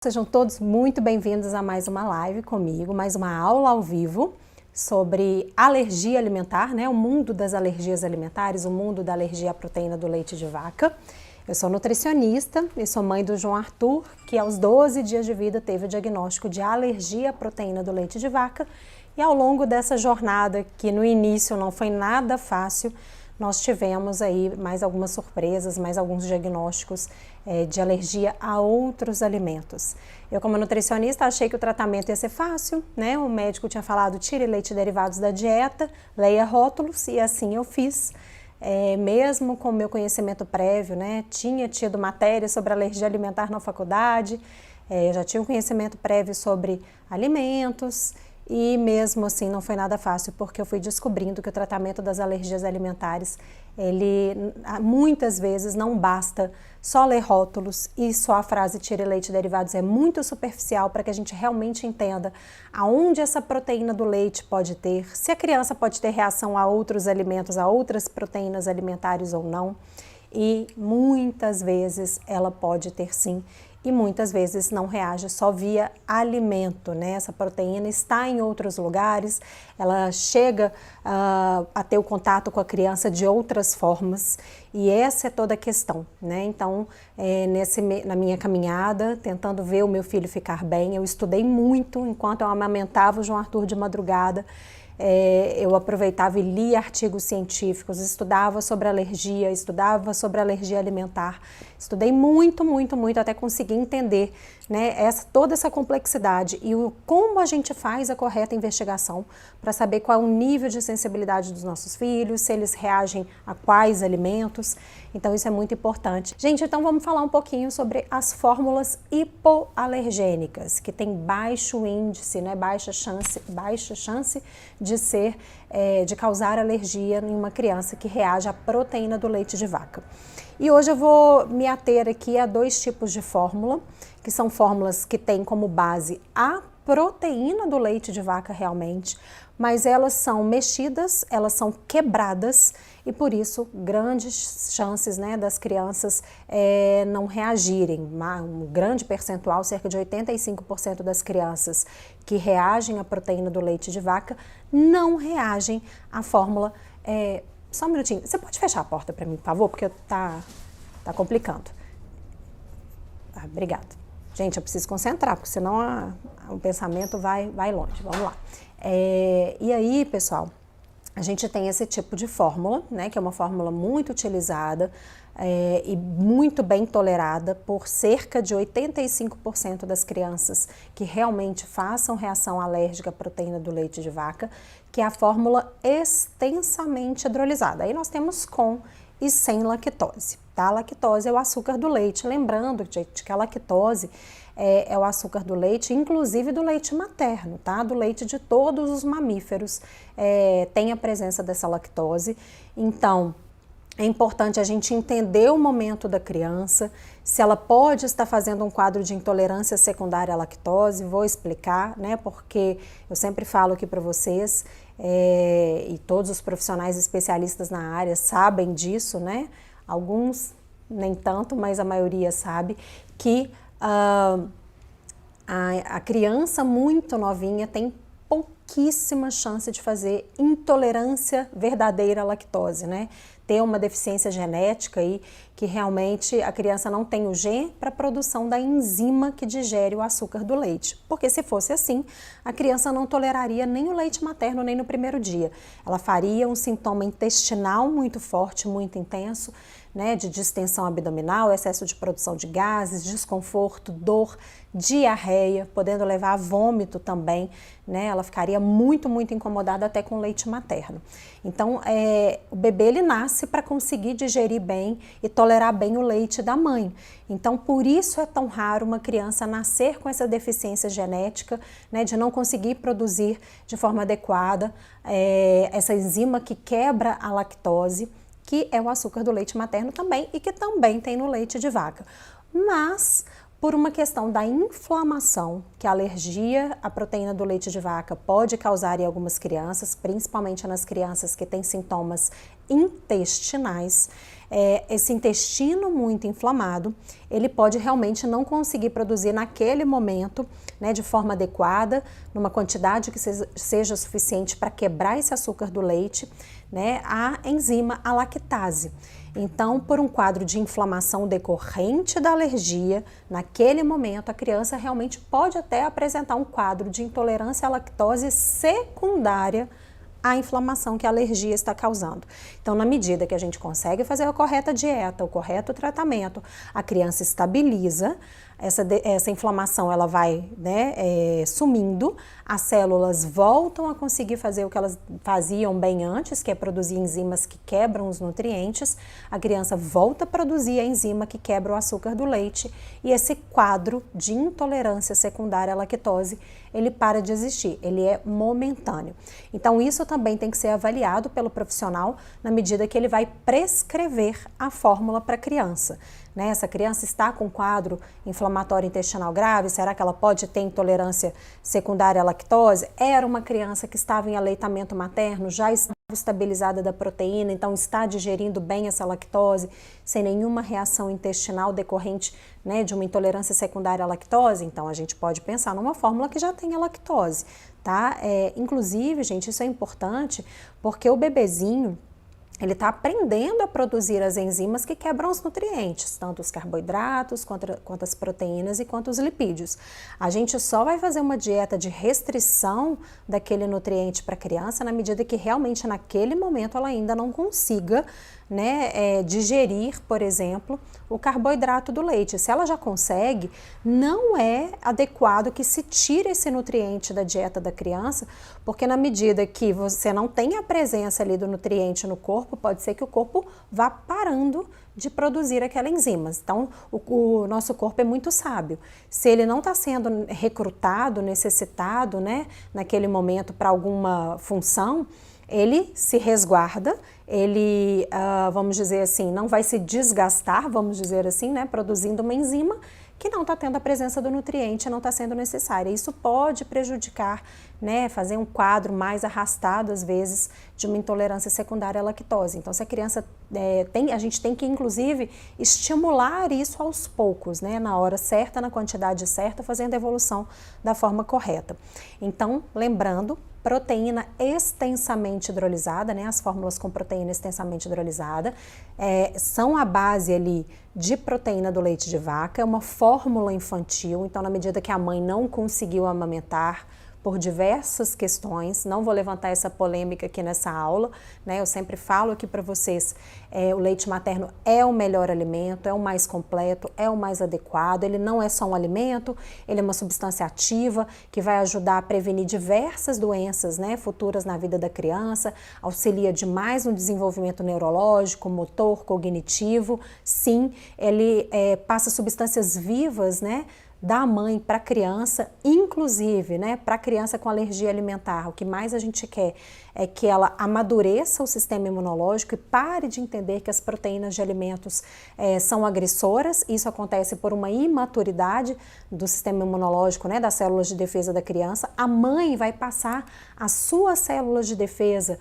Sejam todos muito bem-vindos a mais uma live comigo, mais uma aula ao vivo sobre alergia alimentar, né? O mundo das alergias alimentares, o mundo da alergia à proteína do leite de vaca. Eu sou nutricionista e sou mãe do João Arthur, que aos 12 dias de vida teve o diagnóstico de alergia à proteína do leite de vaca. E ao longo dessa jornada, que no início não foi nada fácil, nós tivemos aí mais algumas surpresas, mais alguns diagnósticos de alergia a outros alimentos. Eu, como nutricionista, achei que o tratamento ia ser fácil, né? O médico tinha falado, tire leite e derivados da dieta, leia rótulos, e assim eu fiz. Mesmo com o meu conhecimento prévio, né? Tinha tido matéria sobre alergia alimentar na faculdade, eu já tinha um conhecimento prévio sobre alimentos, e mesmo assim não foi nada fácil, porque eu fui descobrindo que o tratamento das alergias alimentares, ele muitas vezes não basta só ler rótulos e só a frase tire leite e derivados, é muito superficial para que a gente realmente entenda aonde essa proteína do leite pode ter, se a criança pode ter reação a outros alimentos, a outras proteínas alimentares ou não, e muitas vezes ela pode ter sim, e muitas vezes não reage só via alimento, né? Essa proteína está em outros lugares, ela chega a ter o contato com a criança de outras formas, e essa é toda a questão, né? Então, na minha caminhada, tentando ver o meu filho ficar bem, eu estudei muito enquanto eu amamentava o João Arthur de madrugada. Eu aproveitava e lia artigos científicos, estudava sobre alergia, estudava sobre alergia alimentar, estudei muito até conseguir entender, né, toda essa complexidade e como a gente faz a correta investigação para saber qual é o nível de sensibilidade dos nossos filhos, se eles reagem a quais alimentos. Então isso é muito importante. Gente, então vamos falar um pouquinho sobre as fórmulas hipoalergênicas, que tem baixo índice, né, baixa chance de causar alergia em uma criança que reage à proteína do leite de vaca. E hoje eu vou me ater aqui a dois tipos de fórmula, que são fórmulas que têm como base a proteína do leite de vaca realmente, mas elas são mexidas, elas são quebradas e por isso grandes chances, né, das crianças não reagirem. Um grande percentual, cerca de 85% das crianças que reagem à proteína do leite de vaca não reagem à fórmula. Só um minutinho, você pode fechar a porta para mim, por favor, porque tá complicando. Obrigada. Gente, eu preciso concentrar, porque senão o pensamento vai longe. Vamos lá. E aí, pessoal, a gente tem esse tipo de fórmula, né, que é uma fórmula muito utilizada e muito bem tolerada por cerca de 85% das crianças que realmente façam reação alérgica à proteína do leite de vaca, que é a fórmula extensamente hidrolisada. Aí nós temos com e sem lactose, tá? A lactose é o açúcar do leite. Lembrando, gente, que a lactose é o açúcar do leite, inclusive do leite materno, tá? Do leite de todos os mamíferos tem a presença dessa lactose. Então, é importante a gente entender o momento da criança, se ela pode estar fazendo um quadro de intolerância secundária à lactose, vou explicar, né? Porque eu sempre falo aqui para vocês, e todos os profissionais especialistas na área sabem disso, né? Alguns nem tanto, mas a maioria sabe que a criança muito novinha tem pouquíssima chance de fazer intolerância verdadeira à lactose, né? Ter uma deficiência genética aí que realmente a criança não tem o gene para a produção da enzima que digere o açúcar do leite. Porque se fosse assim, a criança não toleraria nem o leite materno nem no primeiro dia. Ela faria um sintoma intestinal muito forte, muito intenso, né, de distensão abdominal, excesso de produção de gases, desconforto, dor, diarreia, podendo levar a vômito também, né? Ela ficaria muito incomodada até com o leite materno. Então, o bebê ele nasce para conseguir digerir bem e tolerar bem o leite da mãe. Então, por isso é tão raro uma criança nascer com essa deficiência genética, né, de não conseguir produzir de forma adequada essa enzima que quebra a lactose, que é o açúcar do leite materno também e que também tem no leite de vaca. Mas, por uma questão da inflamação, que a alergia à proteína do leite de vaca pode causar em algumas crianças, principalmente nas crianças que têm sintomas intestinais, esse intestino muito inflamado, ele pode realmente não conseguir produzir naquele momento, né, de forma adequada, numa quantidade que seja suficiente para quebrar esse açúcar do leite, né, a enzima, a lactase. Então, por um quadro de inflamação decorrente da alergia, naquele momento a criança realmente pode até apresentar um quadro de intolerância à lactose secundária à inflamação que a alergia está causando. Então, na medida que a gente consegue fazer a correta dieta, o correto tratamento, a criança estabiliza, essa inflamação ela vai, né, sumindo, as células voltam a conseguir fazer o que elas faziam bem antes, que é produzir enzimas que quebram os nutrientes, a criança volta a produzir a enzima que quebra o açúcar do leite e esse quadro de intolerância secundária à lactose, ele para de existir, ele é momentâneo. Então isso também tem que ser avaliado pelo profissional na medida que ele vai prescrever a fórmula para a criança. Né? Essa criança está com quadro inflamatório intestinal grave, será que ela pode ter intolerância secundária à lactose? Era uma criança que estava em aleitamento materno, já estava estabilizada da proteína, então está digerindo bem essa lactose, sem nenhuma reação intestinal decorrente, né, de uma intolerância secundária à lactose, então a gente pode pensar numa fórmula que já tenha lactose, tá? Inclusive, gente, isso é importante porque o bebezinho, ele está aprendendo a produzir as enzimas que quebram os nutrientes, tanto os carboidratos, quanto as proteínas e quanto os lipídios. A gente só vai fazer uma dieta de restrição daquele nutriente para a criança na medida que realmente naquele momento ela ainda não consiga, né, digerir, por exemplo, o carboidrato do leite. Se ela já consegue, não é adequado que se tire esse nutriente da dieta da criança, porque na medida que você não tem a presença ali do nutriente no corpo, pode ser que o corpo vá parando de produzir aquelas enzimas. Então, o nosso corpo é muito sábio. Se ele não está sendo recrutado, necessitado, né, naquele momento para alguma função, ele se resguarda, ele, vamos dizer assim, não vai se desgastar, vamos dizer assim, né, produzindo uma enzima que não está tendo a presença do nutriente, não está sendo necessária. Isso pode prejudicar, né, fazer um quadro mais arrastado, às vezes, de uma intolerância secundária à lactose. Então, se a criança a gente tem que, inclusive, estimular isso aos poucos, né, na hora certa, na quantidade certa, fazendo a evolução da forma correta. Então, lembrando, proteína extensamente hidrolisada, né, as fórmulas com proteína extensamente hidrolisada, são a base ali de proteína do leite de vaca, é uma fórmula infantil, então na medida que a mãe não conseguiu amamentar, por diversas questões, não vou levantar essa polêmica aqui nessa aula, né? Eu sempre falo aqui para vocês, o leite materno é o melhor alimento, é o mais completo, é o mais adequado, ele não é só um alimento, ele é uma substância ativa que vai ajudar a prevenir diversas doenças, né, futuras na vida da criança, auxilia demais no desenvolvimento neurológico, motor, cognitivo, sim, ele passa substâncias vivas, né, da mãe para a criança, inclusive, né, para a criança com alergia alimentar. O que mais a gente quer é que ela amadureça o sistema imunológico e pare de entender que as proteínas de alimentos são agressoras. Isso acontece por uma imaturidade do sistema imunológico, né, das células de defesa da criança. A mãe vai passar as suas células de defesa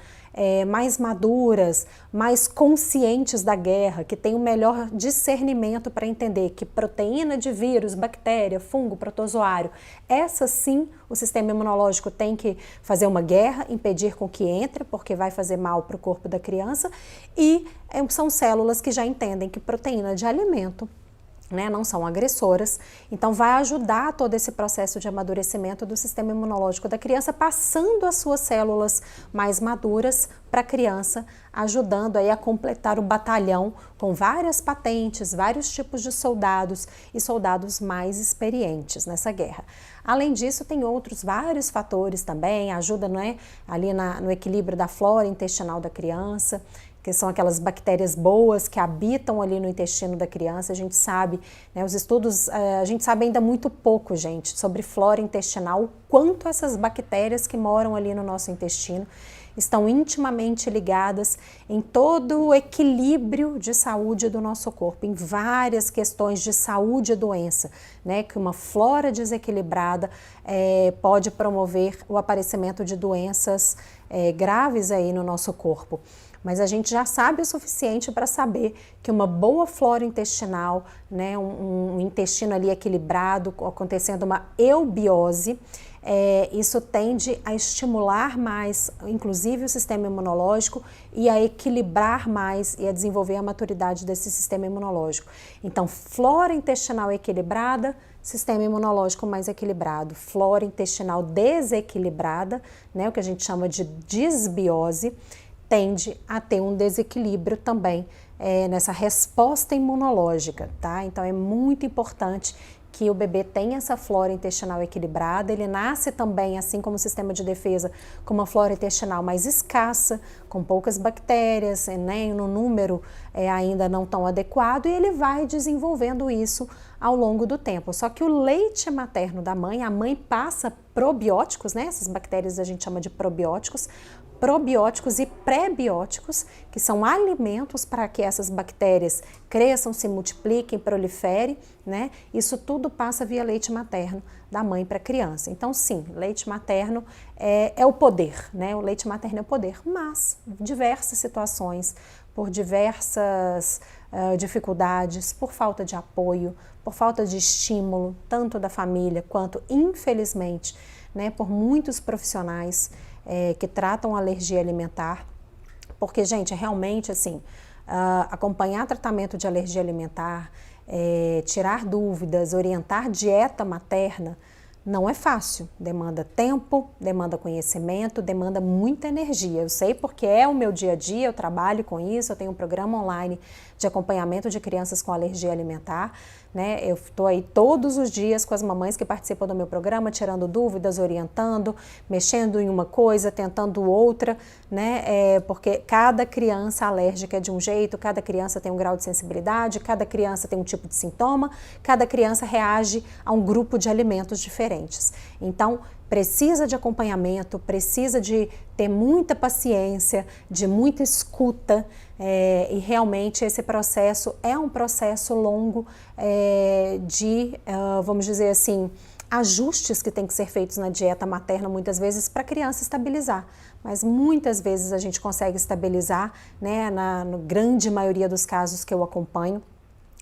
mais maduras, mais conscientes da guerra, que tem o melhor discernimento para entender que proteína de vírus, bactéria, fungo, protozoário, essa sim o sistema imunológico tem que fazer uma guerra, impedir com que entre, porque vai fazer mal para o corpo da criança, e são células que já entendem que proteína de alimento, né, não são agressoras, então vai ajudar todo esse processo de amadurecimento do sistema imunológico da criança, passando as suas células mais maduras para a criança, ajudando aí a completar o batalhão com várias patentes, vários tipos de soldados e soldados mais experientes nessa guerra. Além disso, tem outros vários fatores também, ajuda, né, ali no equilíbrio da flora intestinal da criança, que são aquelas bactérias boas que habitam ali no intestino da criança. A gente sabe, né, os estudos, a gente sabe ainda muito pouco, gente, sobre flora intestinal, o quanto essas bactérias que moram ali no nosso intestino estão intimamente ligadas em todo o equilíbrio de saúde do nosso corpo, em várias questões de saúde e doença, né, que uma flora desequilibrada pode promover o aparecimento de doenças graves aí no nosso corpo. mas a gente já sabe o suficiente para saber que uma boa flora intestinal, né, um intestino ali equilibrado, acontecendo uma eubiose, isso tende a estimular mais, inclusive, o sistema imunológico e a equilibrar mais e a desenvolver a maturidade desse sistema imunológico. Então, flora intestinal equilibrada, sistema imunológico mais equilibrado. Flora intestinal desequilibrada, né, o que a gente chama de disbiose, tende a ter um desequilíbrio também nessa resposta imunológica, tá? Então, é muito importante que o bebê tenha essa flora intestinal equilibrada. Ele nasce também, assim como o sistema de defesa, com uma flora intestinal mais escassa, com poucas bactérias, né, no número ainda não tão adequado, e ele vai desenvolvendo isso ao longo do tempo. Só que o leite materno da mãe, a mãe passa probióticos, né, essas bactérias a gente chama de probióticos e pré-bióticos, que são alimentos para que essas bactérias cresçam, se multipliquem, proliferem, né? Isso tudo passa via leite materno da mãe para a criança. Então, sim, leite materno é o poder, né? O leite materno é o poder, mas diversas situações, por diversas dificuldades, por falta de apoio, por falta de estímulo, tanto da família quanto, infelizmente, né, por muitos profissionais que tratam alergia alimentar, porque, gente, realmente, assim, acompanhar tratamento de alergia alimentar, tirar dúvidas, orientar dieta materna, não é fácil, demanda tempo, demanda conhecimento, demanda muita energia. Eu sei porque é o meu dia a dia, eu trabalho com isso, eu tenho um programa online de acompanhamento de crianças com alergia alimentar, né? Eu estou aí todos os dias com as mamães que participam do meu programa, tirando dúvidas, orientando, mexendo em uma coisa, tentando outra, né? Porque cada criança alérgica é de um jeito, cada criança tem um grau de sensibilidade, cada criança tem um tipo de sintoma, cada criança reage a um grupo de alimentos diferentes. Então, precisa de acompanhamento, precisa de ter muita paciência, de muita escuta, e realmente esse processo é um processo longo vamos dizer assim, ajustes que tem que ser feitos na dieta materna muitas vezes para a criança estabilizar, mas muitas vezes a gente consegue estabilizar, né, na grande maioria dos casos que eu acompanho.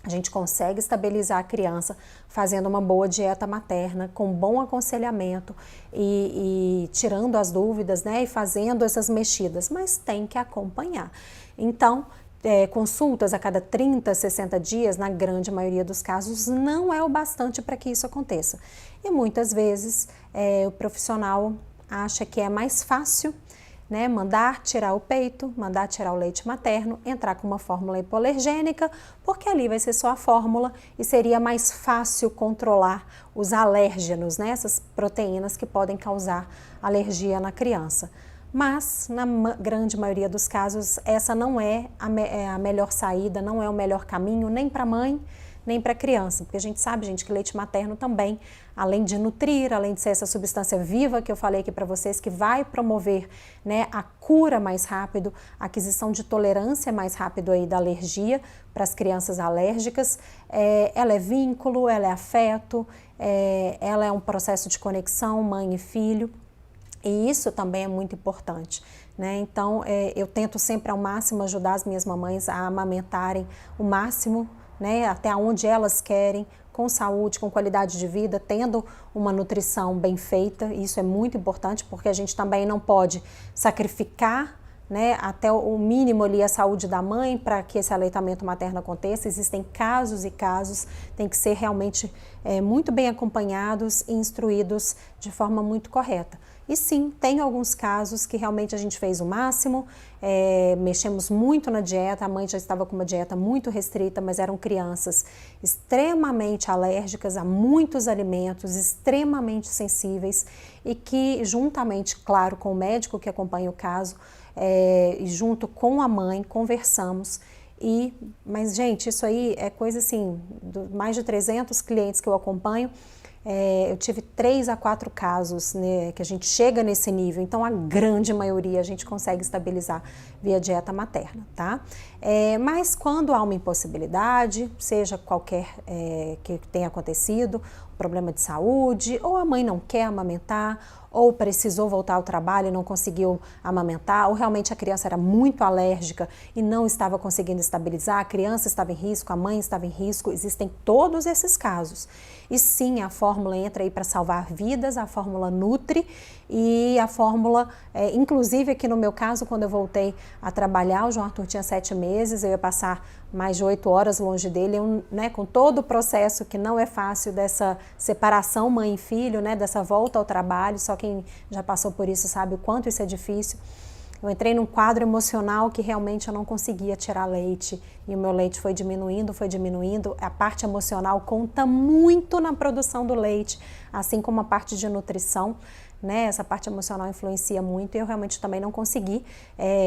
A gente consegue estabilizar a criança fazendo uma boa dieta materna, com bom aconselhamento e tirando as dúvidas, né, e fazendo essas mexidas, mas tem que acompanhar. Então, consultas a cada 30, 60 dias, na grande maioria dos casos, não é o bastante para que isso aconteça. E muitas vezes o profissional acha que é mais fácil, né, mandar tirar o peito, mandar tirar o leite materno, entrar com uma fórmula hipoalergênica, porque ali vai ser só a fórmula e seria mais fácil controlar os alérgenos, né, essas proteínas que podem causar alergia na criança. Mas, na grande maioria dos casos, essa não é a melhor saída, não é o melhor caminho, nem para a mãe, nem para a criança, porque a gente sabe, gente, que leite materno também, além de nutrir, além de ser essa substância viva que eu falei aqui para vocês, que vai promover, né, a cura mais rápido, a aquisição de tolerância mais rápido aí da alergia para as crianças alérgicas, ela é vínculo, ela é afeto, ela é um processo de conexão mãe e filho, e isso também é muito importante, né? Então, eu tento sempre ao máximo ajudar as minhas mamães a amamentarem o máximo, né, até onde elas querem, com saúde, com qualidade de vida, tendo uma nutrição bem feita. Isso é muito importante, porque a gente também não pode sacrificar, né, até o mínimo ali a saúde da mãe para que esse aleitamento materno aconteça. Existem casos e casos, tem que ser realmente muito bem acompanhados e instruídos de forma muito correta. E sim, tem alguns casos que realmente a gente fez o máximo, mexemos muito na dieta, a mãe já estava com uma dieta muito restrita, mas eram crianças extremamente alérgicas a muitos alimentos, extremamente sensíveis e que, juntamente, claro, com o médico que acompanha o caso, e junto com a mãe, conversamos. Mas, gente, isso aí é coisa assim, mais de 300 clientes que eu acompanho, eu tive 3 a 4 casos, né, que a gente chega nesse nível, então a grande maioria a gente consegue estabilizar via dieta materna, tá? Mas quando há uma impossibilidade, seja qualquer que tenha acontecido, problema de saúde, ou a mãe não quer amamentar, ou precisou voltar ao trabalho e não conseguiu amamentar, ou realmente a criança era muito alérgica e não estava conseguindo estabilizar, a criança estava em risco, a mãe estava em risco, existem todos esses casos. E sim, a fórmula entra aí para salvar vidas, a fórmula nutre e a fórmula, inclusive aqui no meu caso, quando eu voltei a trabalhar, o João Arthur tinha 7 meses, eu ia passar mais de 8 horas longe dele, né, com todo o processo que não é fácil dessa separação mãe e filho, né, dessa volta ao trabalho, só quem já passou por isso sabe o quanto isso é difícil. Eu entrei num quadro emocional que realmente eu não conseguia tirar leite e o meu leite foi diminuindo, a parte emocional conta muito na produção do leite, assim como a parte de nutrição, né? Essa parte emocional influencia muito e eu realmente também não consegui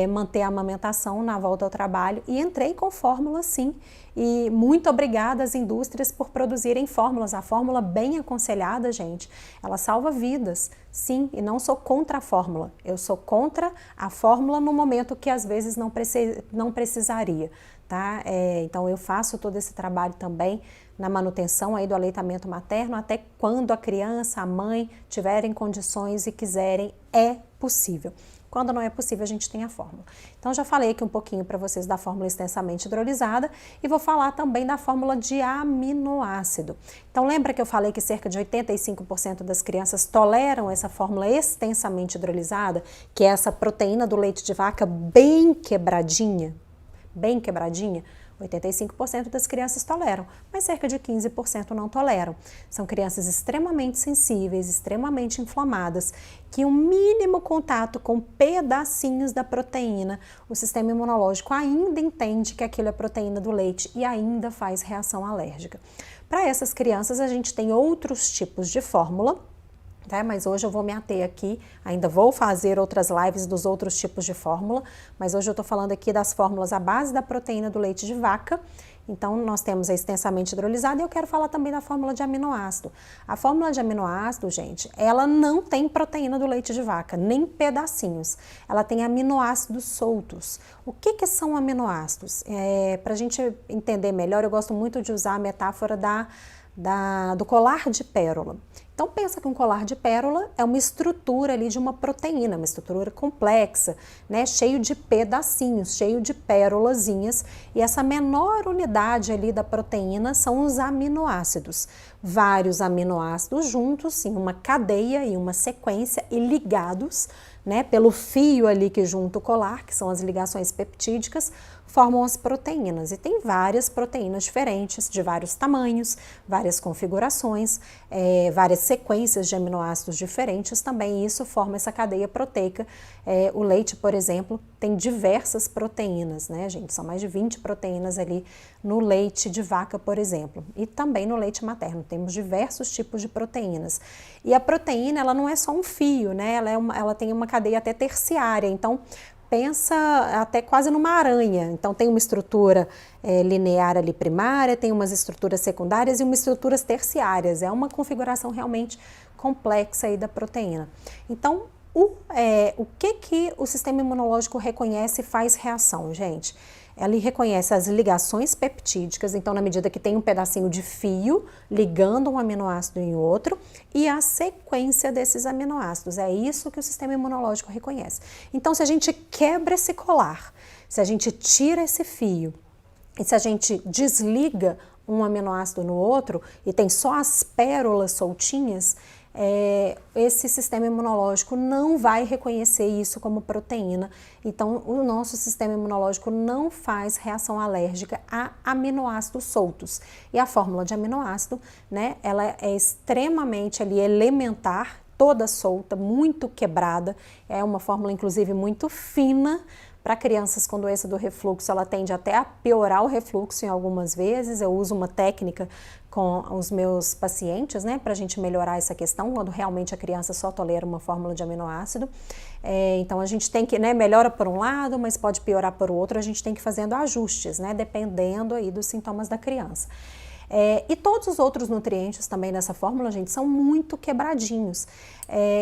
manter a amamentação na volta ao trabalho e entrei com fórmula sim. E muito obrigada às indústrias por produzirem fórmulas. A fórmula bem aconselhada, gente, ela salva vidas, sim, e não sou contra a fórmula. Eu sou contra a fórmula no momento que às vezes não precisaria, tá? Então eu faço todo esse trabalho também na manutenção aí do aleitamento materno até quando a criança, a mãe tiverem condições e quiserem, é possível. Quando não é possível, a gente tem a fórmula. Então, já falei aqui um pouquinho para vocês da fórmula extensamente hidrolisada e vou falar também da fórmula de aminoácido. Então, lembra que eu falei que cerca de 85% das crianças toleram essa fórmula extensamente hidrolisada, que é essa proteína do leite de vaca bem quebradinha? 85% das crianças toleram, mas cerca de 15% não toleram. São crianças extremamente sensíveis, extremamente inflamadas, que o mínimo contato com pedacinhos da proteína, o sistema imunológico ainda entende que aquilo é proteína do leite e ainda faz reação alérgica. Para essas crianças, a gente tem outros tipos de fórmula, tá? Mas hoje eu vou me ater aqui, ainda vou fazer outras lives dos outros tipos de fórmula, mas hoje eu tô falando aqui das fórmulas à base da proteína do leite de vaca. Então, nós temos a extensamente hidrolisada e eu quero falar também da fórmula de aminoácido. A fórmula de aminoácido, gente, ela não tem proteína do leite de vaca, nem pedacinhos. Ela tem aminoácidos soltos. O que são aminoácidos? Para a gente entender melhor, eu gosto muito de usar a metáfora do colar de pérola. Então pensa que um colar de pérola é uma estrutura ali de uma proteína, uma estrutura complexa, né, cheio de pedacinhos, cheio de pérolazinhas, e essa menor unidade ali da proteína são os aminoácidos. Vários aminoácidos juntos em uma cadeia e uma sequência e ligados, né, pelo fio ali que junta o colar, que são as ligações peptídicas, formam as proteínas. E tem várias proteínas diferentes, de vários tamanhos, várias configurações, várias sequências de aminoácidos diferentes, também isso forma essa cadeia proteica. O leite, por exemplo, tem diversas proteínas, né, gente? São mais de 20 proteínas ali no leite de vaca, por exemplo. E também no leite materno, temos diversos tipos de proteínas. E a proteína, ela não é só um fio, né? Ela tem uma cadeia até terciária, então pensa até quase numa aranha. Então tem uma estrutura linear ali primária, tem umas estruturas secundárias e umas estruturas terciárias. É uma configuração realmente complexa aí da proteína. Então, o que o sistema imunológico reconhece e faz reação, gente? Ele reconhece as ligações peptídicas, então na medida que tem um pedacinho de fio ligando um aminoácido em outro, e a sequência desses aminoácidos. É isso que o sistema imunológico reconhece. Então se a gente quebra esse colar, se a gente tira esse fio, e se a gente desliga um aminoácido no outro, e tem só as pérolas soltinhas, esse sistema imunológico não vai reconhecer isso como proteína, então o nosso sistema imunológico não faz reação alérgica a aminoácidos soltos. E a fórmula de aminoácido, né, ela é extremamente ali elementar, toda solta, muito quebrada, é uma fórmula inclusive muito fina. Para crianças com doença do refluxo, ela tende até a piorar o refluxo em algumas vezes. Eu uso uma técnica com os meus pacientes, né, para a gente melhorar essa questão, quando realmente a criança só tolera uma fórmula de aminoácido. Então a gente tem que, né, melhora por um lado, mas pode piorar por outro, a gente tem que ir fazendo ajustes, né, dependendo aí dos sintomas da criança. E todos os outros nutrientes também nessa fórmula, gente, são muito quebradinhos.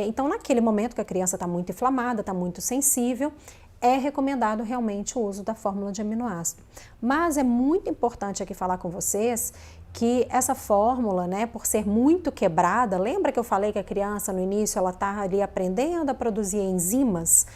Então naquele momento que a criança está muito inflamada, está muito sensível, é recomendado realmente o uso da fórmula de aminoácido. Mas é muito importante aqui falar com vocês que essa fórmula, né, por ser muito quebrada, lembra que eu falei que a criança no início ela está ali aprendendo a produzir enzimas?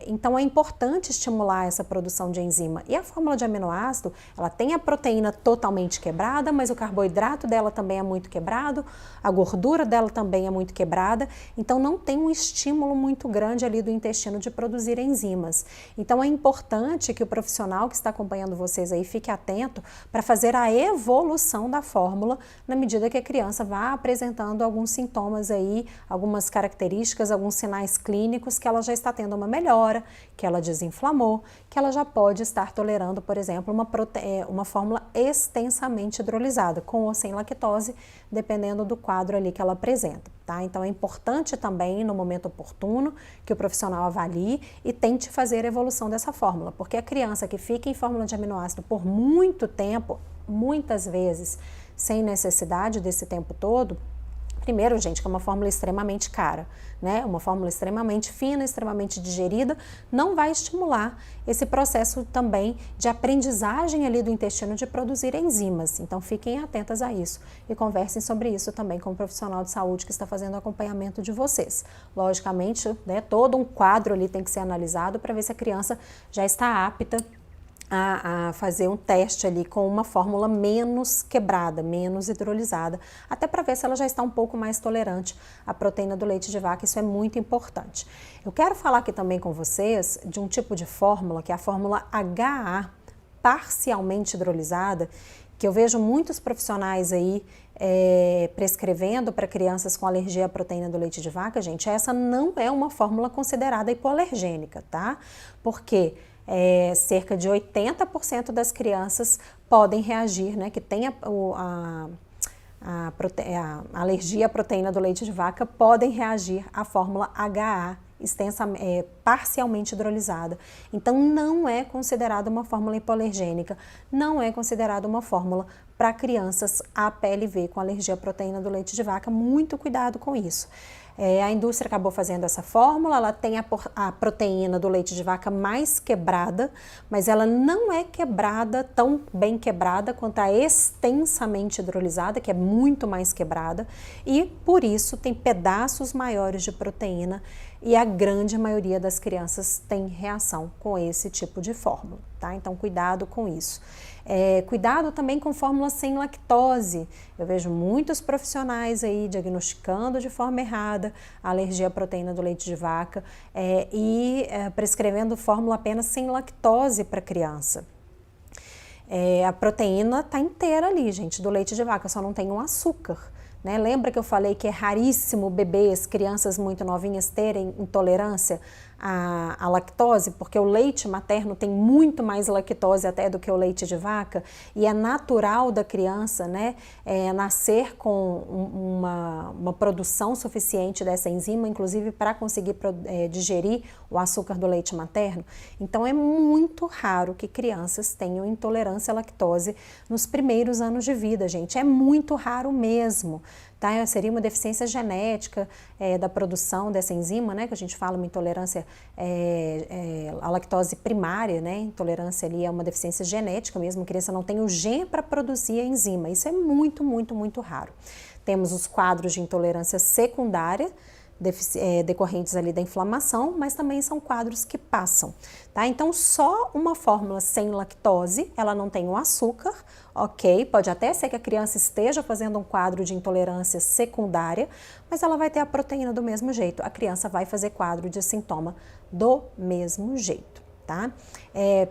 Então é importante estimular essa produção de enzima. E a fórmula de aminoácido, ela tem a proteína totalmente quebrada, mas o carboidrato dela também é muito quebrado, a gordura dela também é muito quebrada, então não tem um estímulo muito grande ali do intestino de produzir enzimas. Então é importante que o profissional que está acompanhando vocês aí fique atento para fazer a evolução da fórmula na medida que a criança vá apresentando alguns sintomas aí, algumas características, alguns sinais clínicos que ela já está tendo uma melhora, que ela desinflamou, que ela já pode estar tolerando, por exemplo, uma fórmula extensamente hidrolisada, com ou sem lactose, dependendo do quadro ali que ela apresenta, tá? Então é importante também, no momento oportuno, que o profissional avalie e tente fazer a evolução dessa fórmula, porque a criança que fica em fórmula de aminoácido por muito tempo, muitas vezes, sem necessidade desse tempo todo, primeiro, gente, que é uma fórmula extremamente cara, né? Uma fórmula extremamente fina, extremamente digerida, não vai estimular esse processo também de aprendizagem ali do intestino de produzir enzimas. Então, fiquem atentas a isso e conversem sobre isso também com o profissional de saúde que está fazendo o acompanhamento de vocês. Logicamente, né, todo um quadro ali tem que ser analisado para ver se a criança já está apta a fazer um teste ali com uma fórmula menos quebrada, menos hidrolisada, até para ver se ela já está um pouco mais tolerante à proteína do leite de vaca, isso é muito importante. Eu quero falar aqui também com vocês de um tipo de fórmula, que é a fórmula HA, parcialmente hidrolisada, que eu vejo muitos profissionais aí prescrevendo para crianças com alergia à proteína do leite de vaca. Gente, essa não é uma fórmula considerada hipoalergênica, tá? Porque cerca de 80% das crianças podem reagir, né, que tem a alergia à proteína do leite de vaca, podem reagir à fórmula HA parcialmente hidrolisada. Então, não é considerada uma fórmula hipoalergênica, não é considerada uma fórmula para crianças APLV com alergia à proteína do leite de vaca. Muito cuidado com isso. A indústria acabou fazendo essa fórmula, ela tem a proteína do leite de vaca mais quebrada, mas ela não é quebrada, tão bem quebrada quanto a extensamente hidrolisada, que é muito mais quebrada, e por isso tem pedaços maiores de proteína e a grande maioria das crianças tem reação com esse tipo de fórmula, tá? Então, cuidado com isso. Cuidado também com fórmulas sem lactose. Eu vejo muitos profissionais aí diagnosticando de forma errada a alergia à proteína do leite de vaca e prescrevendo fórmula apenas sem lactose para criança. A proteína está inteira ali, gente, do leite de vaca, só não tem um açúcar. Né? Lembra que eu falei que é raríssimo bebês, crianças muito novinhas terem intolerância à lactose, porque o leite materno tem muito mais lactose até do que o leite de vaca, e é natural da criança, né, nascer com uma produção suficiente dessa enzima, inclusive para conseguir digerir o açúcar do leite materno. Então é muito raro que crianças tenham intolerância à lactose nos primeiros anos de vida, gente, é muito raro mesmo. Tá? Seria uma deficiência genética da produção dessa enzima, né? Que a gente fala uma intolerância à lactose primária, né? Intolerância ali é uma deficiência genética mesmo, a criança não tem o gene para produzir a enzima. Isso é muito, muito, muito raro. Temos os quadros de intolerância secundária, decorrentes ali da inflamação, mas também são quadros que passam, tá? Então, só uma fórmula sem lactose, ela não tem o açúcar, ok? Pode até ser que a criança esteja fazendo um quadro de intolerância secundária, mas ela vai ter a proteína do mesmo jeito, a criança vai fazer quadro de sintoma do mesmo jeito. Tá?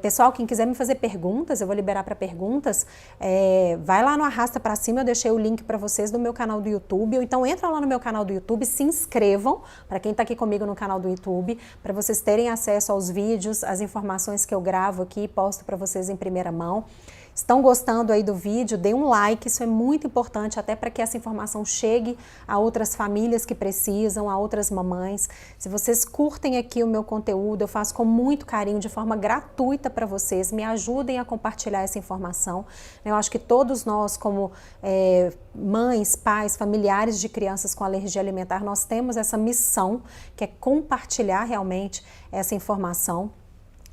Pessoal, quem quiser me fazer perguntas, eu vou liberar para perguntas, vai lá no Arrasta Pra Cima, eu deixei o link para vocês do meu canal do YouTube, ou então entra lá no meu canal do YouTube, se inscrevam, para quem está aqui comigo no canal do YouTube, para vocês terem acesso aos vídeos, às informações que eu gravo aqui e posto para vocês em primeira mão. Estão gostando aí do vídeo? Dê um like, isso é muito importante até para que essa informação chegue a outras famílias que precisam, a outras mamães. Se vocês curtem aqui o meu conteúdo, eu faço com muito carinho, de forma gratuita para vocês, me ajudem a compartilhar essa informação. Eu acho que todos nós, como mães, pais, familiares de crianças com alergia alimentar, nós temos essa missão, que é compartilhar realmente essa informação.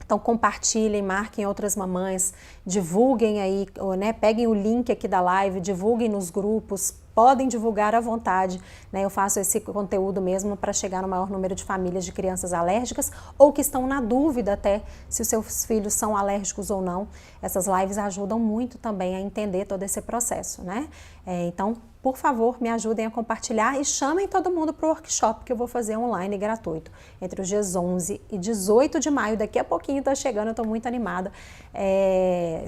Então compartilhem, marquem outras mamães, divulguem aí, né, peguem o link aqui da live, divulguem nos grupos, podem divulgar à vontade, né? Eu faço esse conteúdo mesmo para chegar no maior número de famílias de crianças alérgicas ou que estão na dúvida até se os seus filhos são alérgicos ou não. Essas lives ajudam muito também a entender todo esse processo, né? Então, por favor, me ajudem a compartilhar e chamem todo mundo para o workshop que eu vou fazer online gratuito entre os dias 11 e 18 de maio. Daqui a pouquinho está chegando, eu estou muito animada.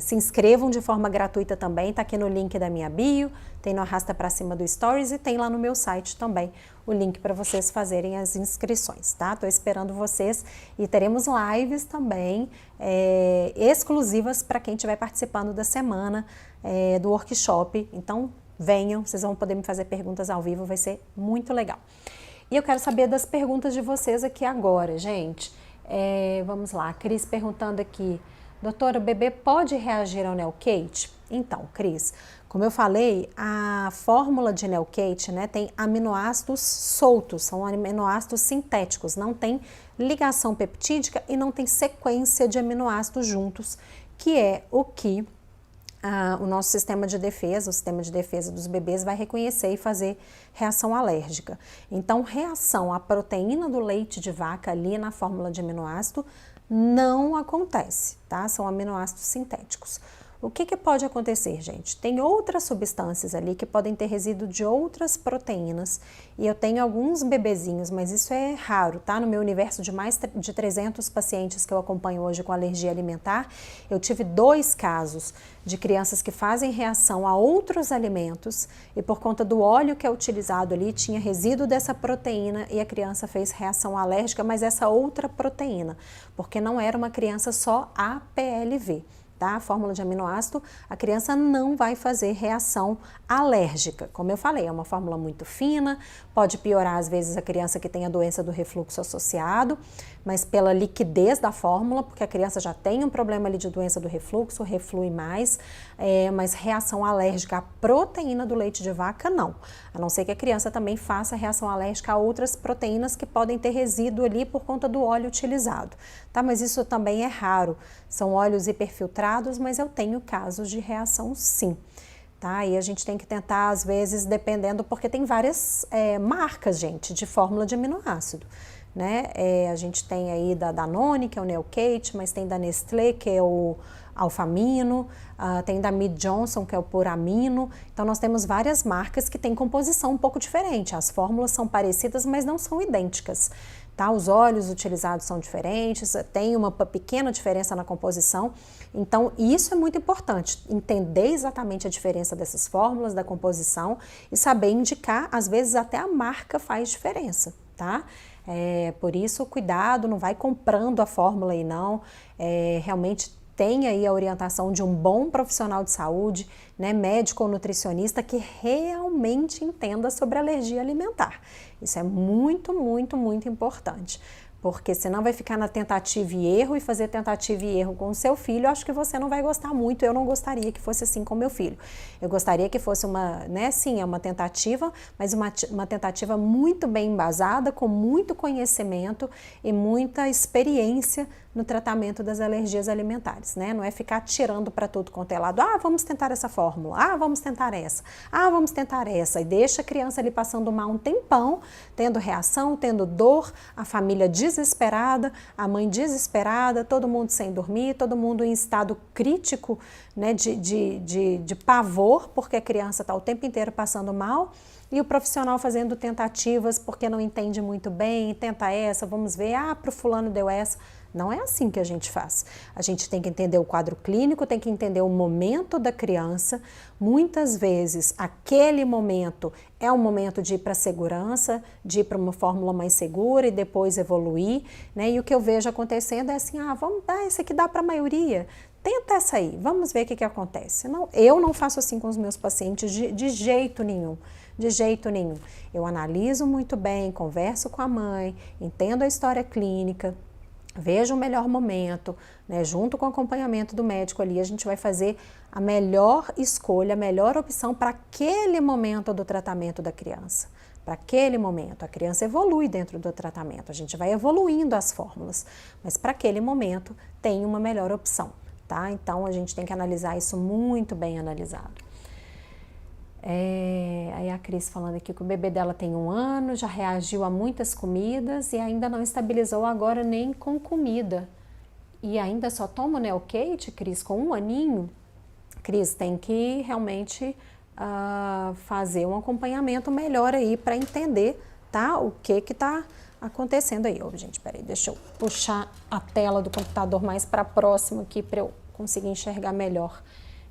Se inscrevam de forma gratuita também, está aqui no link da minha bio, tem no arrasta para cima do Stories e tem lá no meu site também o link para vocês fazerem as inscrições, tá? Estou esperando vocês e teremos lives também exclusivas para quem estiver participando da semana do workshop. Então, venham, vocês vão poder me fazer perguntas ao vivo, vai ser muito legal. E eu quero saber das perguntas de vocês aqui agora, gente. Vamos lá, Cris perguntando aqui, doutora, o bebê pode reagir ao Nelcate? Então, Cris, como eu falei, a fórmula de Nelcate, né, tem aminoácidos soltos, são aminoácidos sintéticos, não tem ligação peptídica e não tem sequência de aminoácidos juntos, que é o que o nosso sistema de defesa, o sistema de defesa dos bebês vai reconhecer e fazer reação alérgica. Então, reação à proteína do leite de vaca ali na fórmula de aminoácido não acontece, tá? São aminoácidos sintéticos. O que pode acontecer, gente? Tem outras substâncias ali que podem ter resíduo de outras proteínas e eu tenho alguns bebezinhos, mas isso é raro, tá? No meu universo de mais de 300 pacientes que eu acompanho hoje com alergia alimentar, eu tive 2 casos de crianças que fazem reação a outros alimentos e por conta do óleo que é utilizado ali, tinha resíduo dessa proteína e a criança fez reação alérgica, mas essa outra proteína, porque não era uma criança só APLV. Tá? A fórmula de aminoácido, a criança não vai fazer reação alérgica. Como eu falei, é uma fórmula muito fina, pode piorar às vezes a criança que tem a doença do refluxo associado, mas pela liquidez da fórmula, porque a criança já tem um problema ali de doença do refluxo, reflui mais, mas reação alérgica à proteína do leite de vaca, não. A não ser que a criança também faça reação alérgica a outras proteínas que podem ter resíduo ali por conta do óleo utilizado, tá? Mas isso também é raro, são óleos hiperfiltrados, mas eu tenho casos de reação sim. Tá? E a gente tem que tentar, às vezes, dependendo, porque tem várias marcas, gente, de fórmula de aminoácido, né? A gente tem aí da Danone, que é o Nelcate, mas tem da Nestlé, que é o Alfamino, tem da Mead Johnson, que é o Puramino. Então, nós temos várias marcas que têm composição um pouco diferente. As fórmulas são parecidas, mas não são idênticas. Tá? Os óleos utilizados são diferentes, tem uma pequena diferença na composição. Então, isso é muito importante, entender exatamente a diferença dessas fórmulas, da composição e saber indicar, às vezes até a marca faz diferença, tá? Por isso, cuidado, não vai comprando a fórmula aí não, realmente tenha aí a orientação de um bom profissional de saúde, né, médico ou nutricionista que realmente entenda sobre alergia alimentar. Isso é muito, muito, muito importante. Porque senão vai ficar na tentativa e erro e fazer tentativa e erro com o seu filho, acho que você não vai gostar muito, eu não gostaria que fosse assim com meu filho. Eu gostaria que fosse sim, é uma tentativa, mas uma tentativa muito bem embasada, com muito conhecimento e muita experiência no tratamento das alergias alimentares, né? Não é ficar tirando para tudo quanto é lado, vamos tentar essa fórmula, vamos tentar essa, vamos tentar essa, e deixa a criança ali passando mal um tempão, tendo reação, tendo dor, a família desesperada, a mãe desesperada, todo mundo sem dormir, todo mundo em estado crítico, né, de pavor, porque a criança está o tempo inteiro passando mal, e o profissional fazendo tentativas porque não entende muito bem, tenta essa, vamos ver, pro fulano deu essa. Não é assim que a gente faz. A gente tem que entender o quadro clínico, tem que entender o momento da criança. Muitas vezes, aquele momento é um momento de ir para a segurança, de ir para uma fórmula mais segura e depois evoluir, né? E o que eu vejo acontecendo é assim, vamos dar, esse aqui dá para a maioria. Tenta essa aí, vamos ver o que acontece. Não, eu não faço assim com os meus pacientes de jeito nenhum. De jeito nenhum. Eu analiso muito bem, converso com a mãe, entendo a história clínica, veja o melhor momento, né? Junto com o acompanhamento do médico ali, a gente vai fazer a melhor escolha, a melhor opção para aquele momento do tratamento da criança. para aquele momento. A criança evolui dentro do tratamento, a gente vai evoluindo as fórmulas, mas para aquele momento tem uma melhor opção, tá? Então a gente tem que analisar isso muito bem analisado. Aí a Cris falando aqui que o bebê dela tem 1 ano, já reagiu a muitas comidas e ainda não estabilizou agora nem com comida. E ainda só toma o Neocate, Cris, com 1 aninho? Cris, tem que realmente fazer um acompanhamento melhor aí para entender, tá? O que tá acontecendo aí. Gente, peraí, deixa eu puxar a tela do computador mais para próximo aqui para eu conseguir enxergar melhor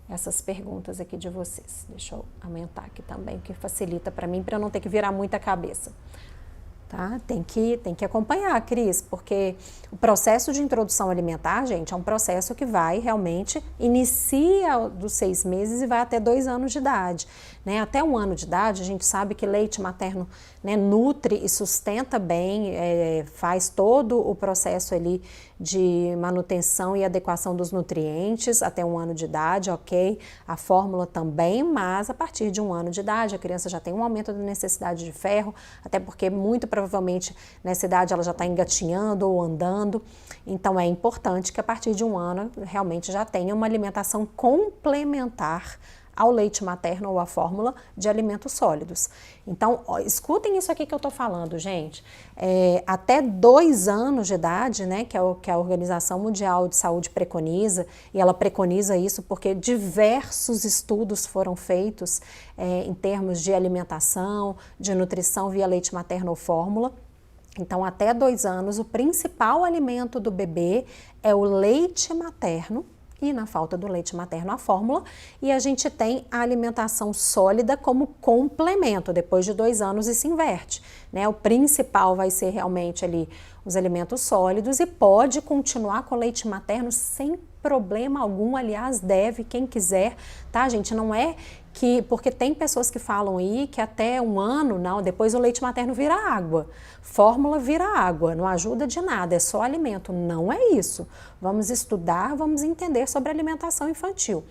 essas perguntas aqui de vocês. Deixa eu aumentar aqui também, que facilita para mim, para eu não ter que virar muita cabeça. Tá? Tem que acompanhar, Cris, porque o processo de introdução alimentar, gente, é um processo que vai realmente, inicia dos 6 meses e vai até 2 anos de idade. Né? Até 1 ano de idade, a gente sabe que leite materno, né, nutre e sustenta bem, faz todo o processo ali de manutenção e adequação dos nutrientes até 1 ano de idade, ok? A fórmula também, mas a partir de 1 ano de idade, a criança já tem um aumento da necessidade de ferro, até porque muito provavelmente nessa idade ela já está engatinhando ou andando, então é importante que a partir de 1 ano realmente já tenha uma alimentação complementar ao leite materno ou à fórmula de alimentos sólidos. Então, escutem isso aqui que eu estou falando, gente. Até 2 anos de idade, né, que a Organização Mundial de Saúde preconiza, e ela preconiza isso porque diversos estudos foram feitos em termos de alimentação, de nutrição via leite materno ou fórmula. Então, até 2 anos, o principal alimento do bebê é o leite materno, e na falta do leite materno a fórmula, e a gente tem a alimentação sólida como complemento. Depois de 2 anos isso inverte, né? O principal vai ser realmente ali os alimentos sólidos e pode continuar com leite materno sem problema algum, aliás, deve, quem quiser, tá, gente? Não é que, porque tem pessoas que falam aí que até 1 ano, não, depois o leite materno vira água, fórmula vira água, não ajuda de nada, é só alimento. Não é isso. Vamos estudar, vamos entender sobre alimentação infantil.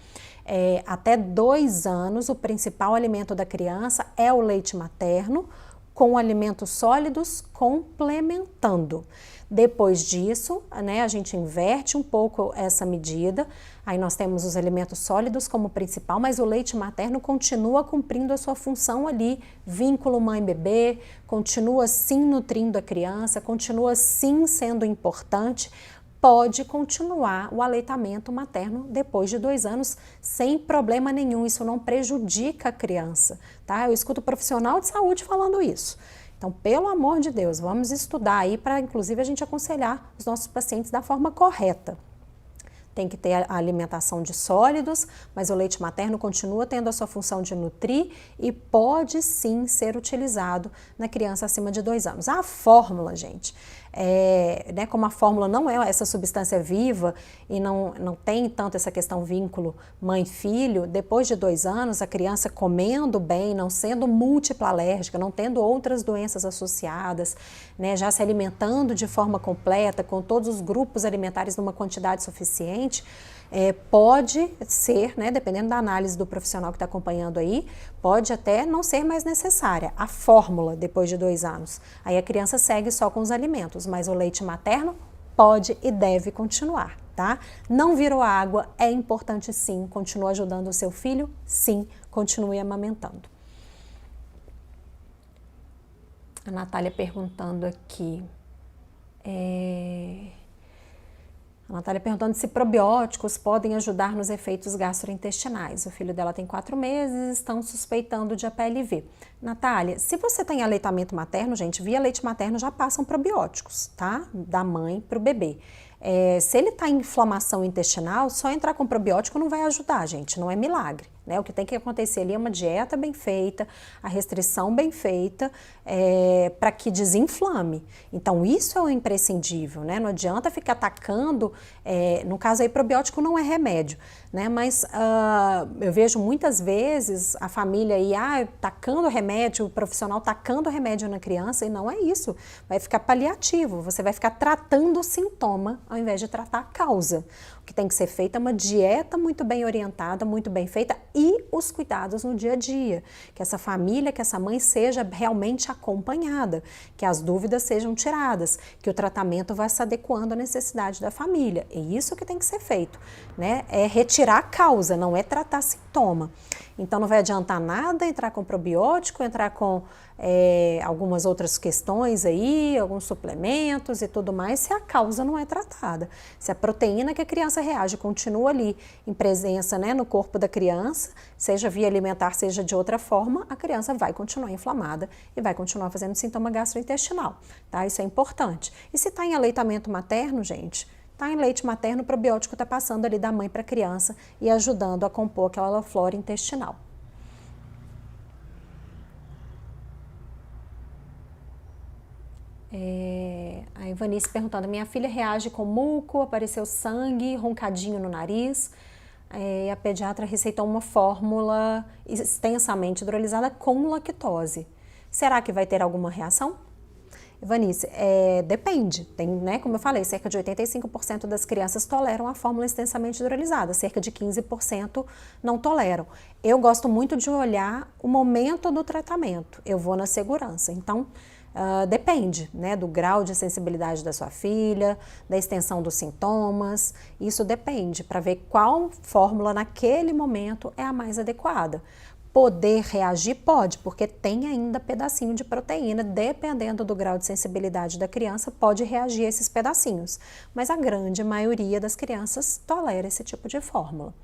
Até 2 anos, o principal alimento da criança é o leite materno, com alimentos sólidos complementando. Depois disso, né, a gente inverte um pouco essa medida, aí nós temos os alimentos sólidos como principal, mas o leite materno continua cumprindo a sua função ali, vínculo mãe-bebê, continua sim nutrindo a criança, continua sim sendo importante, pode continuar o aleitamento materno depois de 2 anos sem problema nenhum, isso não prejudica a criança, tá? Eu escuto profissional de saúde falando isso. Então, pelo amor de Deus, vamos estudar aí para, inclusive, a gente aconselhar os nossos pacientes da forma correta. Tem que ter a alimentação de sólidos, mas o leite materno continua tendo a sua função de nutrir e pode sim ser utilizado na criança acima de 2 anos. A fórmula, gente, né, como a fórmula não é essa substância viva e não tem tanto essa questão vínculo mãe-filho, depois de 2 anos, a criança comendo bem, não sendo múltipla alérgica, não tendo outras doenças associadas, né, já se alimentando de forma completa, com todos os grupos alimentares numa quantidade suficiente, pode ser, né, dependendo da análise do profissional que está acompanhando aí, pode até não ser mais necessária a fórmula depois de 2 anos. Aí a criança segue só com os alimentos, mas o leite materno pode e deve continuar, tá? Não virou água, é importante sim, continua ajudando o seu filho, sim, continue amamentando. A Natália perguntando aqui, a Natália perguntando se probióticos podem ajudar nos efeitos gastrointestinais. O filho dela tem 4 meses, estão suspeitando de APLV. Natália, se você tem aleitamento materno, gente, via leite materno já passam probióticos, tá? Da mãe para o bebê. Se ele está em inflamação intestinal, só entrar com probiótico não vai ajudar, gente, não é milagre. Né? O que tem que acontecer ali é uma dieta bem feita, a restrição bem feita, para que desinflame. Então, isso é o imprescindível, né? Não adianta ficar atacando, no caso aí, probiótico não é remédio, né? Mas eu vejo muitas vezes a família aí, tacando remédio, o profissional tacando remédio na criança, e não é isso. Vai ficar paliativo, você vai ficar tratando o sintoma ao invés de tratar a causa. O que tem que ser feita é uma dieta muito bem orientada, muito bem feita e os cuidados no dia a dia. Que essa família, que essa mãe seja realmente acompanhada, que as dúvidas sejam tiradas, que o tratamento vai se adequando à necessidade da família. É isso que tem que ser feito, né? É retirar a causa, não é tratar sintoma. Então não vai adiantar nada entrar com probiótico, entrar com algumas outras questões aí, alguns suplementos e tudo mais, se a causa não é tratada. Se a proteína que a criança reage continua ali em presença, né, no corpo da criança, seja via alimentar, seja de outra forma, a criança vai continuar inflamada e vai continuar fazendo sintoma gastrointestinal, tá? Isso é importante. E se está em aleitamento materno, gente, está em leite materno, o probiótico está passando ali da mãe para a criança e ajudando a compor aquela flora intestinal. A Ivanice perguntando, minha filha reage com muco, apareceu sangue, roncadinho no nariz, a pediatra receitou uma fórmula extensamente hidrolisada com lactose. Será que vai ter alguma reação? Ivanice, depende, tem, né, como eu falei, cerca de 85% das crianças toleram a fórmula extensamente hidrolisada, cerca de 15% não toleram. Eu gosto muito de olhar o momento do tratamento, eu vou na segurança, então depende, né, do grau de sensibilidade da sua filha, da extensão dos sintomas, isso depende, para ver qual fórmula naquele momento é a mais adequada. Poder reagir pode, porque tem ainda pedacinho de proteína, dependendo do grau de sensibilidade da criança, pode reagir a esses pedacinhos, mas a grande maioria das crianças tolera esse tipo de fórmula.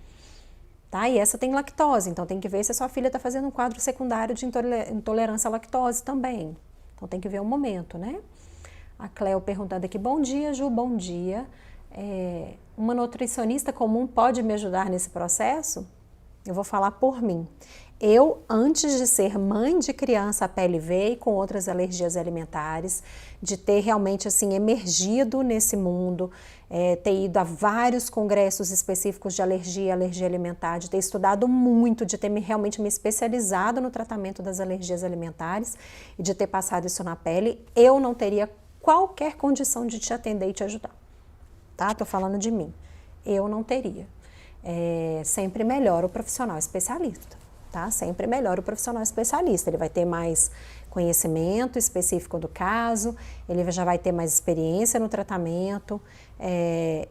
Tá? E essa tem lactose, então tem que ver se a sua filha está fazendo um quadro secundário de intolerância à lactose também. Então tem que ver o momento, né? A Cleo perguntando aqui, bom dia, Ju, bom dia. Uma nutricionista comum pode me ajudar nesse processo? Eu vou falar por mim. Eu, antes de ser mãe de criança PLV e com outras alergias alimentares, de ter realmente assim emergido nesse mundo, ter ido a vários congressos específicos de alergia alimentar, de ter estudado muito, de ter realmente me especializado no tratamento das alergias alimentares e de ter passado isso na pele, eu não teria qualquer condição de te atender e te ajudar. Tá? Tô falando de mim. Eu não teria. Sempre melhor o profissional especialista. Tá? Sempre melhor o profissional especialista, ele vai ter mais conhecimento específico do caso, ele já vai ter mais experiência no tratamento.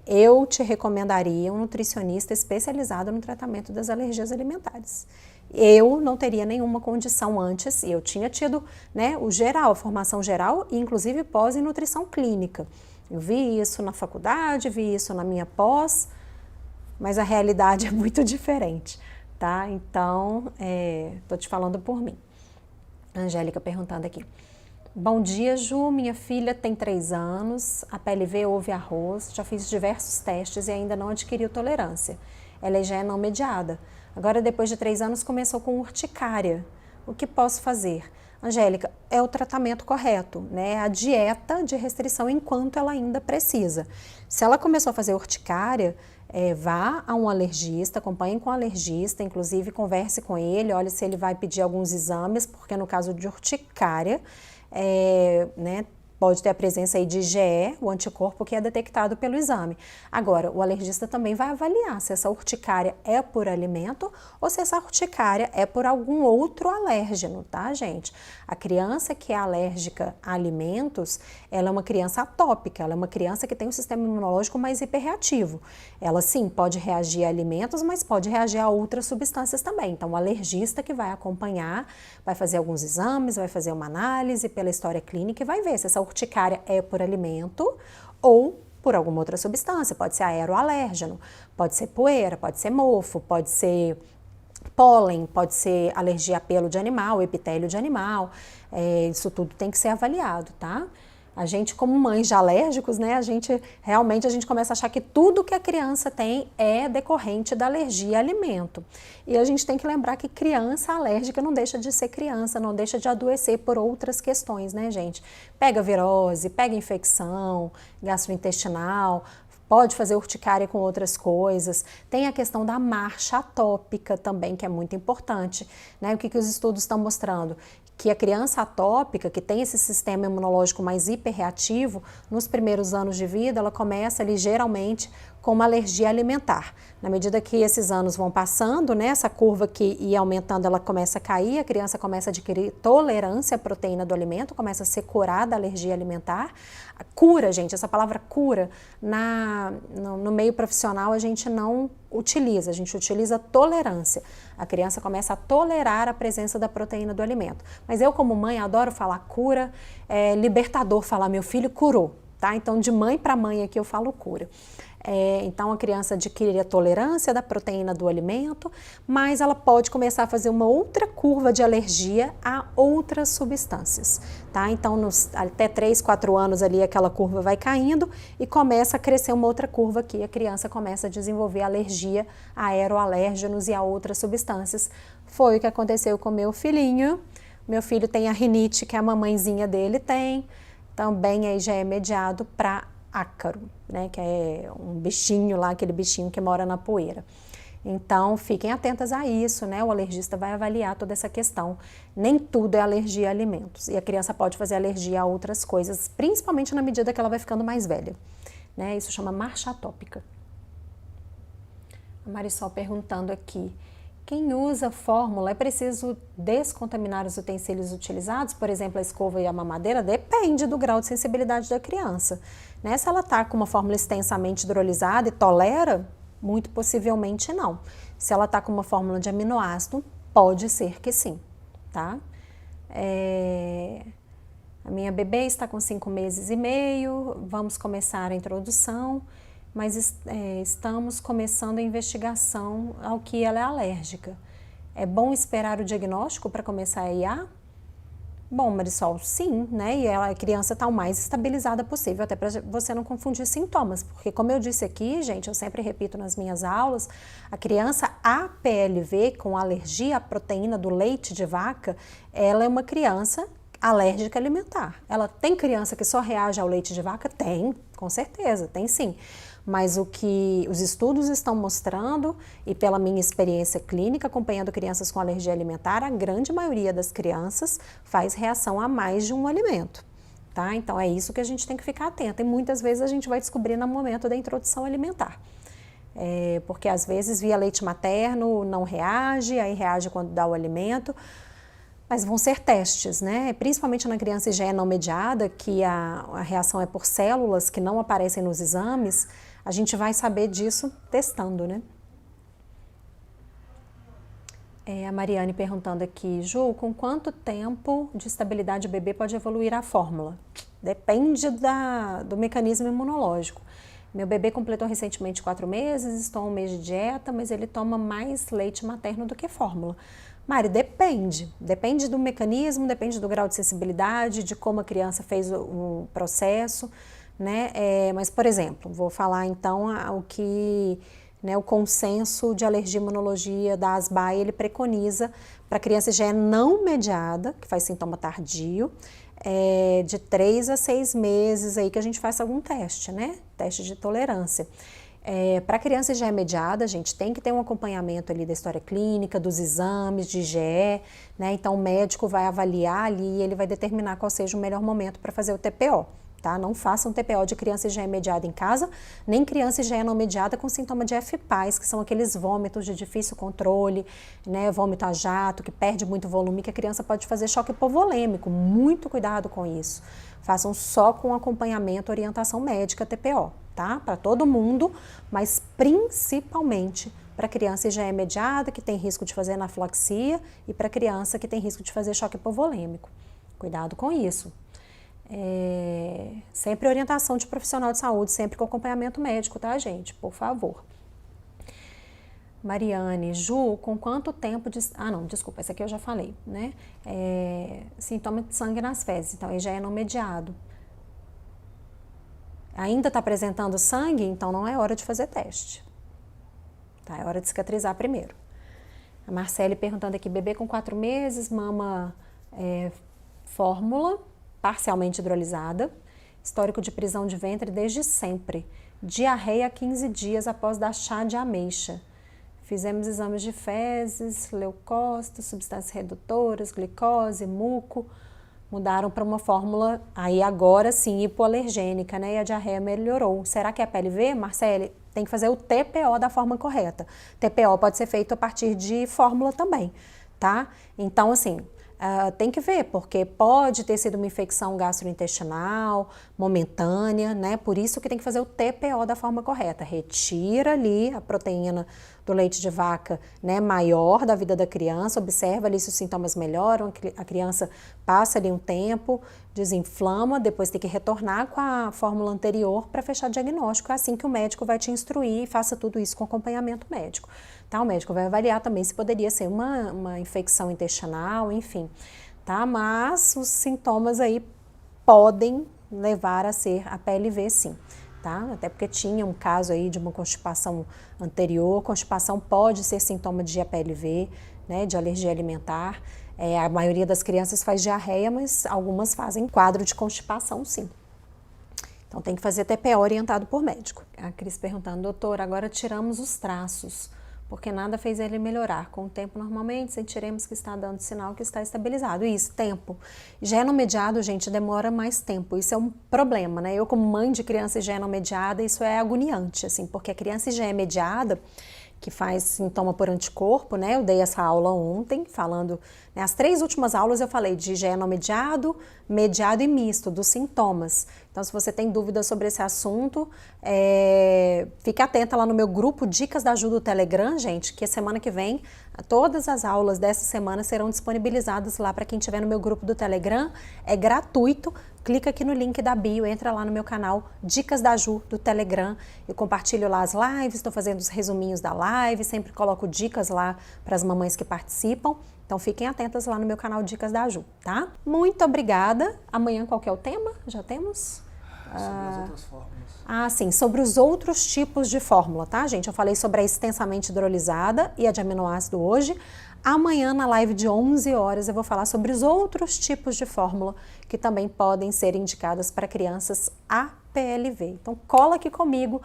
Eu te recomendaria um nutricionista especializado no tratamento das alergias alimentares. Eu não teria nenhuma condição antes, e eu tinha tido, né, o geral, a formação geral, e inclusive pós em nutrição clínica. Eu vi isso na faculdade, vi isso na minha pós, mas a realidade é muito diferente. Tá? Então, tô te falando por mim. Angélica perguntando aqui. Bom dia, Ju, minha filha tem 3 anos, a PLV houve arroz, já fiz diversos testes e ainda não adquiriu tolerância. Ela já é não mediada. Agora, depois de 3 anos, começou com urticária. O que posso fazer? Angélica, é o tratamento correto, né? A dieta de restrição enquanto ela ainda precisa. Se ela começou a fazer urticária, vá a um alergista, acompanhe com o alergista, inclusive converse com ele, olhe se ele vai pedir alguns exames, porque no caso de urticária, né, pode ter a presença aí de IgE, o anticorpo que é detectado pelo exame. Agora, o alergista também vai avaliar se essa urticária é por alimento ou se essa urticária é por algum outro alérgeno, tá, gente? A criança que é alérgica a alimentos, ela é uma criança atópica, ela é uma criança que tem um sistema imunológico mais hiperreativo. Ela, sim, pode reagir a alimentos, mas pode reagir a outras substâncias também. Então, o alergista que vai acompanhar, vai fazer alguns exames, vai fazer uma análise pela história clínica e vai ver se essa urticária é por alimento ou por alguma outra substância. Pode ser aeroalérgeno, pode ser poeira, pode ser mofo, pode ser pólen, pode ser alergia a pelo de animal, epitélio de animal. Isso tudo tem que ser avaliado, tá? A gente, como mães de alérgicos, né, a gente começa a achar que tudo que a criança tem é decorrente da alergia a alimento. E a gente tem que lembrar que criança alérgica não deixa de ser criança, não deixa de adoecer por outras questões, né, gente? Pega virose, pega infecção gastrointestinal, pode fazer urticária com outras coisas. Tem a questão da marcha atópica também, que é muito importante, né? O que os estudos estão mostrando? Que a criança atópica, que tem esse sistema imunológico mais hiperreativo, nos primeiros anos de vida, ela começa ali geralmente com uma alergia alimentar. Na medida que esses anos vão passando, né, essa curva que ia aumentando, ela começa a cair, a criança começa a adquirir tolerância à proteína do alimento, começa a ser curada da alergia alimentar. A cura, gente, essa palavra cura, no meio profissional a gente não utiliza, a gente utiliza tolerância. A criança começa a tolerar a presença da proteína do alimento. Mas eu, como mãe, adoro falar cura, é libertador falar meu filho curou, tá? Então, de mãe para mãe aqui eu falo cura. Então a criança adquire a tolerância da proteína do alimento, mas ela pode começar a fazer uma outra curva de alergia a outras substâncias, tá? Então até 3, 4 anos ali aquela curva vai caindo e começa a crescer uma outra curva aqui, a criança começa a desenvolver alergia a aeroalérgenos e a outras substâncias. Foi o que aconteceu com meu filhinho. Meu filho tem a rinite que a mamãezinha dele tem, também aí já é mediado para ácaro, né, que é um bichinho lá, aquele bichinho que mora na poeira. Então, fiquem atentas a isso, né, o alergista vai avaliar toda essa questão. Nem tudo é alergia a alimentos, e a criança pode fazer alergia a outras coisas, principalmente na medida que ela vai ficando mais velha, né, isso chama marcha atópica. A Marisol perguntando aqui, quem usa fórmula, é preciso descontaminar os utensílios utilizados, por exemplo, a escova e a mamadeira? Depende do grau de sensibilidade da criança. Né? Se ela está com uma fórmula extensamente hidrolisada e tolera, muito possivelmente não. Se ela está com uma fórmula de aminoácido, pode ser que sim. Tá? A minha bebê está com 5 meses e meio, vamos começar a introdução, mas estamos começando a investigação ao que ela é alérgica. É bom esperar o diagnóstico para começar a IA? Bom, Marisol, sim, né? E a criança está o mais estabilizada possível, até para você não confundir sintomas, porque como eu disse aqui, gente, eu sempre repito nas minhas aulas, a criança APLV, com alergia à proteína do leite de vaca, ela é uma criança alérgica alimentar. Ela tem criança que só reage ao leite de vaca? Tem, com certeza, tem sim. Mas o que os estudos estão mostrando, e pela minha experiência clínica, acompanhando crianças com alergia alimentar, a grande maioria das crianças faz reação a mais de um alimento, tá? Então é isso que a gente tem que ficar atento, e muitas vezes a gente vai descobrir no momento da introdução alimentar. Porque às vezes via leite materno não reage, aí reage quando dá o alimento, mas vão ser testes, né? Principalmente na criança IgE não mediada, que a reação é por células que não aparecem nos exames, a gente vai saber disso testando, né? A Mariane perguntando aqui, Ju, com quanto tempo de estabilidade o bebê pode evoluir a fórmula? Depende do mecanismo imunológico. Meu bebê completou recentemente 4 meses, estou 1 mês de dieta, mas ele toma mais leite materno do que fórmula. Mari, depende do mecanismo, depende do grau de sensibilidade, de como a criança fez o processo, né? Mas, por exemplo, vou falar então o consenso de alergia e imunologia da ASBAI, ele preconiza para criança IgE não mediada, que faz sintoma tardio, de 3 a 6 meses aí que a gente faça algum teste, né? Teste de tolerância. Para criança IgE mediada, a gente tem que ter um acompanhamento ali da história clínica, dos exames de IgE, né? Então o médico vai avaliar ali e ele vai determinar qual seja o melhor momento para fazer o TPO, tá? Não faça um TPO de criança IgE mediada em casa, nem criança IgE não mediada com sintoma de FPAS, que são aqueles vômitos de difícil controle, né? Vômito a jato, que perde muito volume, que a criança pode fazer choque hipovolêmico, muito cuidado com isso. Façam só com acompanhamento, orientação médica TPO, tá? Para todo mundo, mas principalmente para criança IgE mediada, que tem risco de fazer anafilaxia, e para criança que tem risco de fazer choque hipovolêmico. Cuidado com isso. Sempre orientação de profissional de saúde, sempre com acompanhamento médico, tá, gente? Por favor. Mariane, Ju, com quanto tempo de... Ah, não, desculpa, esse aqui eu já falei, né? Sintoma de sangue nas fezes, então IgE não mediado. Ainda está apresentando sangue, então não é hora de fazer teste. Tá? É hora de cicatrizar primeiro. A Marcele perguntando aqui, bebê com 4 meses, mama fórmula, parcialmente hidrolisada, histórico de prisão de ventre desde sempre, diarreia 15 dias após dar chá de ameixa. Fizemos exames de fezes, leucócitos, substâncias redutoras, glicose, muco, mudaram para uma fórmula, aí agora sim, hipoalergênica, né? E a diarreia melhorou. Será que é a PLV, Marcele? tem que fazer o TPO da forma correta. TPO pode ser feito a partir de fórmula também, tá? Então, assim, tem que ver, porque pode ter sido uma infecção gastrointestinal, momentânea, né? Por isso que tem que fazer o TPO da forma correta. Retira ali a proteína do leite de vaca, né, maior da vida da criança, observa ali se os sintomas melhoram, a criança passa ali um tempo, desinflama, depois tem que retornar com a fórmula anterior para fechar diagnóstico. É assim que o médico vai te instruir e faça tudo isso com acompanhamento médico. Tá? O médico vai avaliar também se poderia ser uma infecção intestinal, enfim, tá? Mas os sintomas aí podem levar a ser a PLV, sim, tá? Até porque tinha um caso aí de uma constipação anterior. Constipação pode ser sintoma de APLV, né, de alergia alimentar. A maioria das crianças faz diarreia, mas algumas fazem quadro de constipação, sim. Então tem que fazer TPO orientado por médico. A Cris perguntando, doutor, agora tiramos os traços, porque nada fez ele melhorar. Com o tempo, normalmente, sentiremos que está dando sinal que está estabilizado. Isso, tempo. Genomediado, gente, demora mais tempo. Isso é um problema, né? Eu, como mãe de criança genomediada, isso é agoniante, assim, porque a criança IgE-mediada, que faz sintoma por anticorpo, né? Eu dei essa aula ontem, falando, né? As 3 últimas aulas eu falei de genomediado, mediado e misto, dos sintomas. Então, se você tem dúvidas sobre esse assunto, fique atenta lá no meu grupo Dicas da Ju do Telegram, gente, que a semana que vem, todas as aulas dessa semana serão disponibilizadas lá para quem estiver no meu grupo do Telegram. É gratuito. Clica aqui no link da bio, entra lá no meu canal Dicas da Ju do Telegram. Eu compartilho lá as lives, estou fazendo os resuminhos da live, sempre coloco dicas lá para as mamães que participam. Então fiquem atentas lá no meu canal Dicas da Ju, tá? Muito obrigada. Amanhã qual que é o tema? Já temos? Sobre as outras fórmulas. Sim, sobre os outros tipos de fórmula, tá, gente? Eu falei sobre a extensamente hidrolisada e a de aminoácido hoje. Amanhã, na live de 11 horas, eu vou falar sobre os outros tipos de fórmula que também podem ser indicadas para crianças APLV. Então, cola aqui comigo,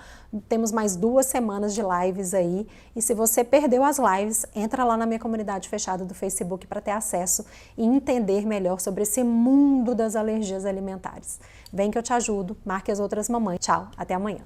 temos mais 2 semanas de lives aí. E se você perdeu as lives, entra lá na minha comunidade fechada do Facebook para ter acesso e entender melhor sobre esse mundo das alergias alimentares. Vem que eu te ajudo, marque as outras mamães. Tchau, até amanhã.